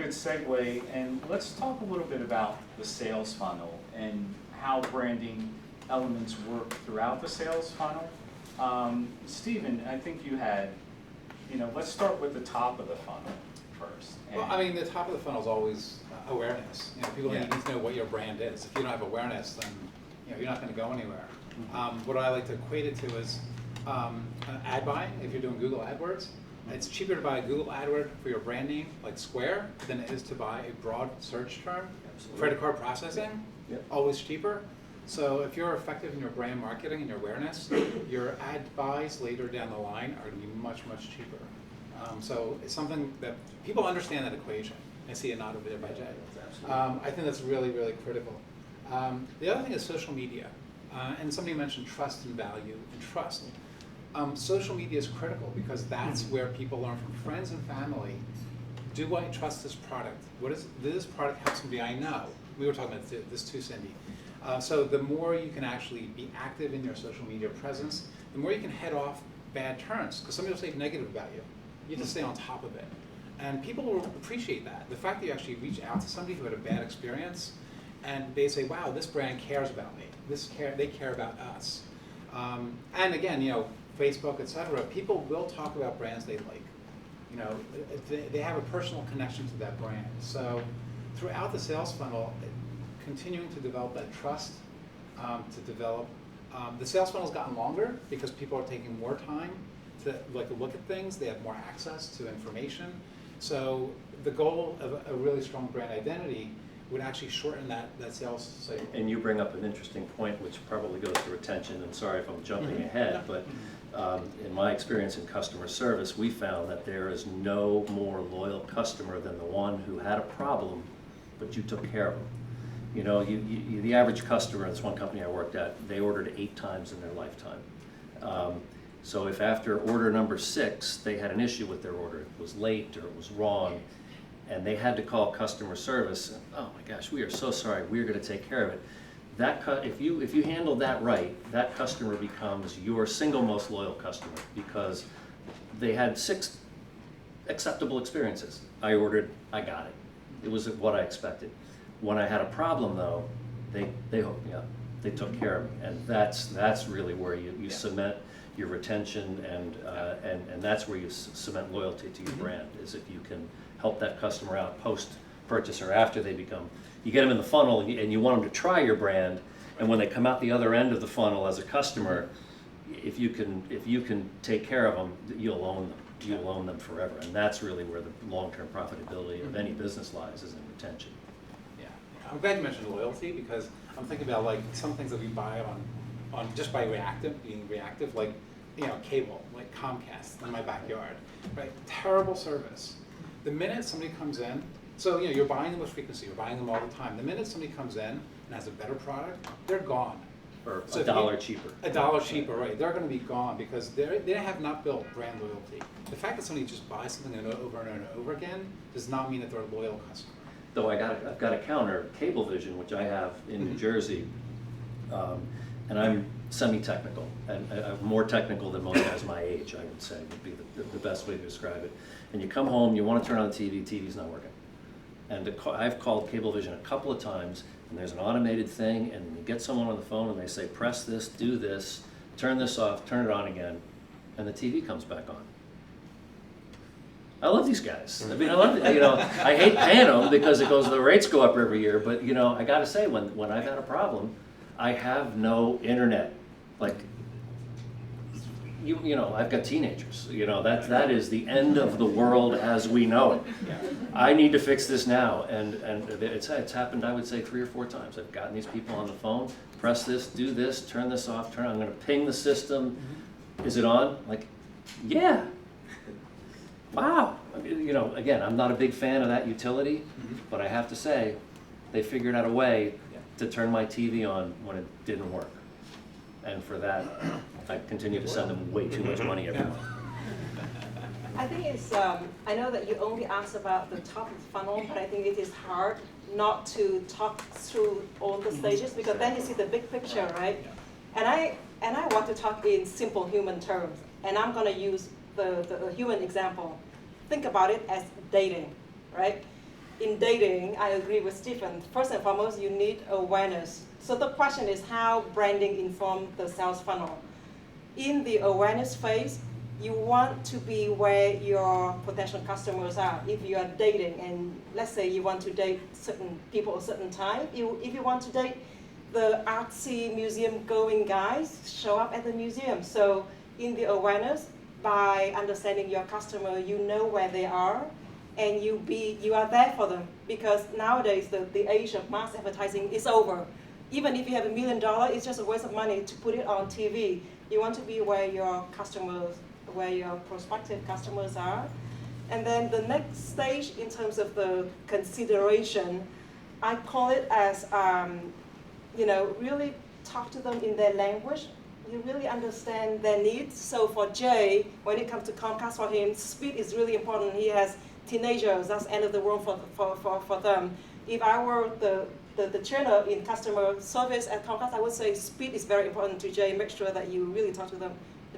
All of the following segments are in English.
good segue, and let's talk a little bit about the sales funnel and how branding elements work throughout the sales funnel. Stephen, I think you had, let's start with the top of the funnel first. Well, I mean, the top of the funnel is always awareness. People need to know what your brand is. If you don't have awareness, then you're not going to go anywhere. What I like to equate it to is ad buying. If you're doing Google AdWords, it's cheaper to buy a Google AdWord for your brand name, like Square, than it is to buy a broad search term. Absolutely. Credit card processing, always cheaper. So if you're effective in your brand marketing and your awareness, your ad buys later down the line are going to be much, much cheaper. So it's something that people understand that equation. I see a nod over there by Jay. I think that's really, really critical. The other thing is social media. And somebody mentioned trust and value and trust. Social media is critical because that's where people learn from friends and family. Do I trust this product? Does this product have somebody I know? We were talking about this too, Cindy. So the more you can actually be active in your social media presence, the more you can head off bad turns. Because somebody will say negative about you. You have to stay on top of it. And people will appreciate that. The fact that you actually reach out to somebody who had a bad experience and they say, wow, this brand cares about me. They care about us. And again, Facebook, et cetera, people will talk about brands they like. They have a personal connection to that brand. So throughout the sales funnel, continuing to develop that trust, the sales funnel's gotten longer because people are taking more time to look at things. They have more access to information. So the goal of a really strong brand identity would actually shorten that sales cycle. And you bring up an interesting point, which probably goes to retention, and sorry if I'm jumping ahead, but in my experience in customer service, we found that there is no more loyal customer than the one who had a problem, but you took care of them. The average customer in this one company I worked at, they ordered 8 times in their lifetime. So if after order number 6, they had an issue with their order, it was late or it was wrong, and they had to call customer service, and, oh my gosh, we are so sorry, we're going to take care of it. If you handle that right, that customer becomes your single most loyal customer because they had 6 acceptable experiences. I ordered, I got it. It was what I expected. When I had a problem though, they hooked me up. They took care of me, and that's really where you cement your retention, and that's where you cement loyalty to your brand, is if you can help that customer out post-purchase or after they become, you get them in the funnel and you want them to try your brand, and when they come out the other end of the funnel as a customer, if you can take care of them, you'll own them. You'll own them forever, and that's really where the long-term profitability of any business lies, is in retention. Yeah, I'm glad you mentioned loyalty because I'm thinking about some things that we buy on just by being reactive, like cable, like Comcast in my backyard, right? Terrible service. The minute somebody comes in, so you're buying them with frequency, you're buying them all the time. The minute somebody comes in and has a better product, they're gone. Or so $1 cheaper. $1 cheaper, right? They're going to be gone because they have not built brand loyalty. The fact that somebody just buys something over and over again does not mean that they're a loyal customer. Though I've got a counter, Cablevision, which I have in New Jersey, and I'm semi-technical, and I'm more technical than most guys my age, I would say, would be the best way to describe it. And you come home, you want to turn on the TV, TV's not working. And I've called Cablevision a couple of times, and there's an automated thing, and you get someone on the phone and they say, press this, do this, turn this off, turn it on again, and the TV comes back on. I love these guys. I mean, I hate paying them because the rates go up every year, but I gotta say, when I've had a problem, I have no internet. Like, I've got teenagers. That is the end of the world as we know it. Yeah. I need to fix this now, and it's happened, I would say, 3 or 4 times. I've gotten these people on the phone, press this, do this, turn this off, I'm going to ping the system. Is it on? Like, yeah. Wow. Again, I'm not a big fan of that utility, but I have to say, they figured out a way to turn my TV on when it didn't work. And for that, I continue to send them way too much money every month. I think it's, I know that you only asked about the top of the funnel, but I think it is hard not to talk through all the stages because then you see the big picture, right? And I want to talk in simple human terms, and I'm going to use the human example. Think about it as dating, right? in dating, I agree with Stephen. First and foremost, you need awareness. So the question is how branding informs the sales funnel. In the awareness phase, you want to be where your potential customers are. If you are dating, and let's say you want to date certain people at a certain time, if you want to date the artsy museum-going guys, show up at the museum. So in the awareness, by understanding your customer, you know where they are, and you are there for them. Because nowadays, the age of mass advertising is over. Even if you have $1 million, it's just a waste of money to put it on TV. You want to be where your customers, where your prospective customers are. And then the next stage in terms of the consideration, I call it as, really talk to them in their language. You really understand their needs. So for Jay, when it comes to Comcast, for him, speed is really important. He has teenagers, that's the end of the world for them. If I were the trainer in customer service at Comcast, I would say speed is very important to Jay. Make sure that you really talk to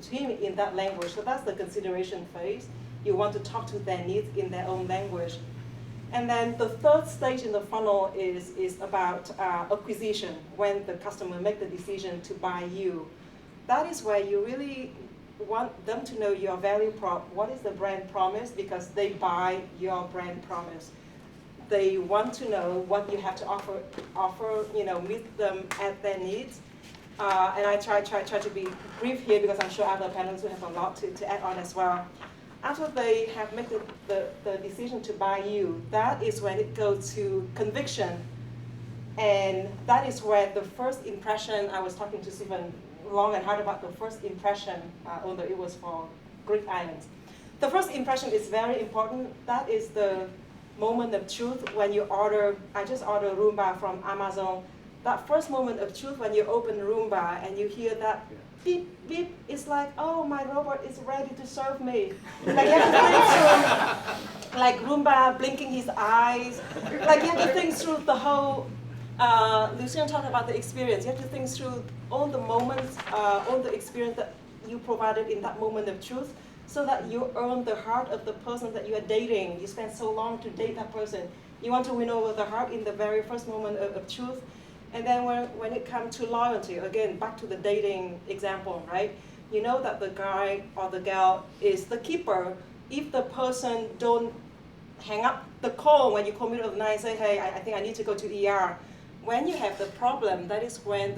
him in that language. So that's the consideration phase. You want to talk to their needs in their own language. And then the third stage in the funnel is about acquisition, when the customer make the decision to buy you. That is where you really want them to know your value prop. What is the brand promise? Because they buy your brand promise. They want to know what you have to offer, meet them at their needs. And I try to be brief here because I'm sure other panelists will have a lot to add on as well. After they have made the decision to buy you, that is when it goes to conviction. And that is where the first impression, I was talking to Stephen long and hard about the first impression, although it was for Greek islands. The first impression is very important. That is the moment of truth when you order. I just ordered Roomba from Amazon. That first moment of truth when you open Roomba and you hear that beep, beep, it's like, oh, my robot is ready to serve me. Like you have to think through, like Roomba blinking his eyes. Like you have to think through the whole, Lucien talked about the experience. You have to think through all the moments, all the experience that you provided in that moment of truth, so that you earn the heart of the person that you are dating. You spend so long to date that person. You want to win over the heart in the very first moment of truth. And then when it comes to loyalty, again, back to the dating example, right? You know that the guy or the gal is the keeper if the person don't hang up the call when you call middle of the night and say, hey, I think I need to go to ER. When you have the problem, that is when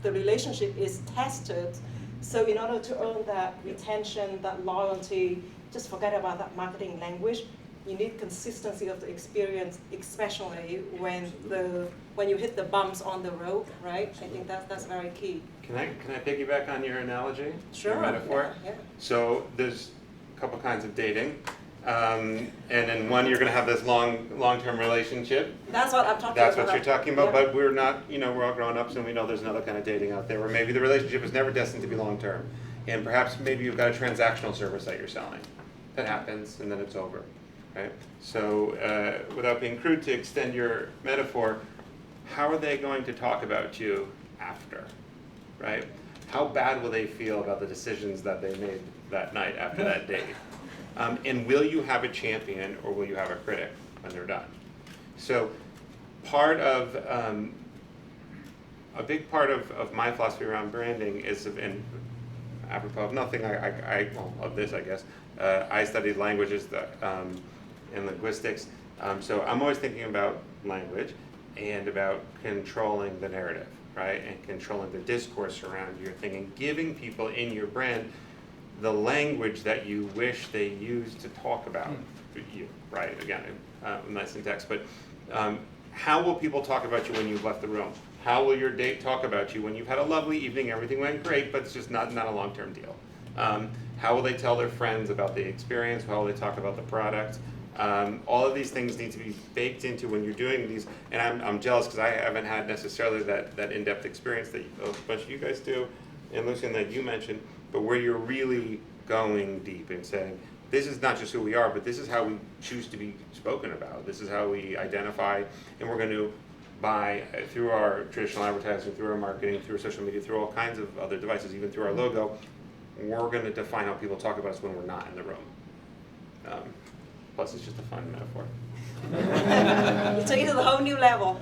the relationship is tested. So in order to earn that retention, that loyalty, just forget about that marketing language. You need consistency of the experience, especially when you hit the bumps on the road, right? I think that's very key. Can I piggyback on your analogy? Sure. Your metaphor? Yeah. So there's a couple kinds of dating. And in one, you're going to have this long-term relationship. That's what I'm talking about. That's what you're talking about, Yeah. but we're not, we're all grown-ups and we know there's another kind of dating out there where maybe the relationship is never destined to be long-term. And perhaps maybe you've got a transactional service that you're selling. That happens and then it's over, right? So without being crude, to extend your metaphor, how are they going to talk about you after, right? How bad will they feel about the decisions that they made that night after that date? And will you have a champion or will you have a critic when they're done? So part of, a big part of my philosophy around branding is, and apropos of nothing, of this I guess, I studied languages and linguistics, so I'm always thinking about language and about controlling the narrative, right? And controlling the discourse around your thing and giving people in your brand the language that you wish they used to talk about you, right? Again, my syntax, but how will people talk about you when you've left the room? How will your date talk about you when you've had a lovely evening, everything went great, but it's just not a long-term deal? How will they tell their friends about the experience? How will they talk about the product? All of these things need to be baked into when you're doing these, and I'm jealous because I haven't had necessarily that in-depth experience that a bunch of you guys do, and Lucien, that you mentioned, but where you're really going deep and saying, this is not just who we are, but this is how we choose to be spoken about. This is how we identify, and we're going to buy through our traditional advertising, through our marketing, through our social media, through all kinds of other devices, even through our logo, we're going to define how people talk about us when we're not in the room. Plus, it's just a fun metaphor. whole new level.